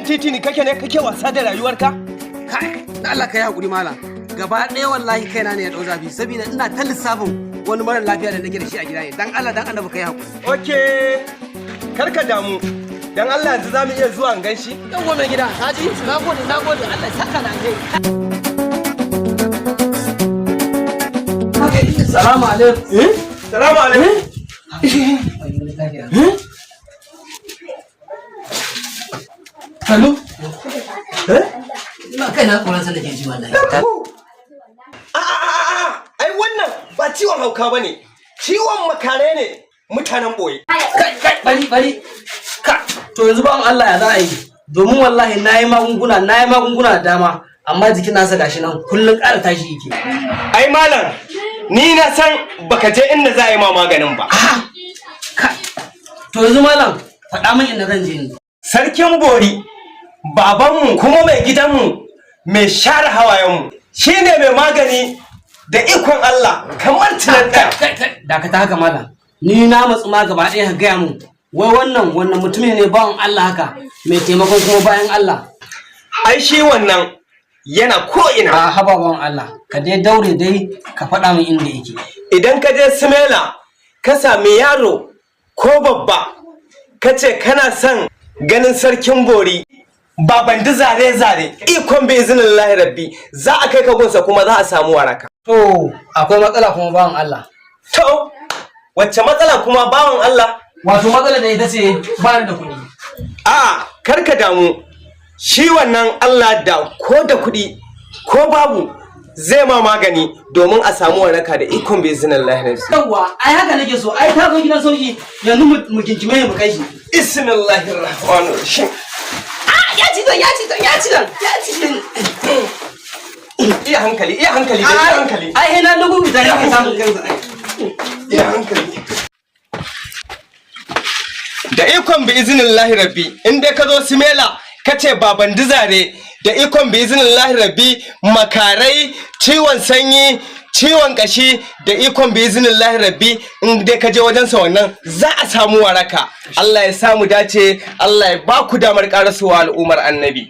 kan titi ne kake wasa da rayuwarka? Kai, da Allah ka yi hakuri malam. Gaba ɗaya wallahi kaina ne ya ɗau zafi saboda ina ta lissafin wani mara lafiya da nake da shi a gida ne. Dan Allah dan annabi ka yi hakuri. Okay. Karka damu. Dan Allah yanzu za mu iya zuwa gan shi? Yawwa mai gida, haji, nagode, Allah ya saka na alheri. Salamu alaikum. Salamu alaikum. Hello? Ina kai na tsoron sa da ke ji wallahi. Ai wannan ba ciwon hauka bane. Ciwon makare ne mutanen boye. Kai bari. Ka to yanzu ba Allah ya za a yi. Domin wallahi nayi magunguna da dama amma jikin nasa gashi nan kullun ƙara tashi yake. Ai malam ni na san baka je inda za a yi ma maganin ba. To yanzu malam faɗa min inda zan je ni. Sarkin bori babanmu kuma mai gidanmu mai share hawayenmu shine mai magani da ikon Allah kamar tunan ɗaya. Dakata haka malam ni na matsu ma gaba ɗaya ka gaya mun wai wannan mutumin ne bawan Allah haka mai taimakon kuma bayan Allah. Ai shi wannan yana ko ina. A haba bawan Allah ka dai daure dai ka faɗa min inda yake. Idan ka je Simela ka sami yaro ko babba ka ce kana son ganin sarkin bori baban da zare ikon bai izinin lahi rabbi za a kai ka gunsa kuma za a samu waraka. To akwai matsala kuma bawan Allah. To wacce matsala kuma bawan Allah? Wato matsala da ita ce ba da kuɗi. A karka damu shi wannan Allah da ko da kuɗi ko babu zai ma magani domin a samu waraka da ikon bai izinin lahi rabbi. Yawwa ai haka nake so ai ta zo gidan sauki yanzu mu kinkime mu kai shi. Bismillahir rahmanir rahim. Ya ci don. Iya hankali. Ai na lugu da ya samu kansa. Iya hankali. Da ikon bi iznillahi rabbi in dai ka zo Simela kace baban dizare da ikon bi iznillahi rabbi makarai ciwon sanyi ciwon kashi da ikon bi iznillahi rabbi in dai ka je wajen sa wannan za a samu waraka. Allah ya samu dace, Allah ya ba ku damar karasuwa al'umar annabi.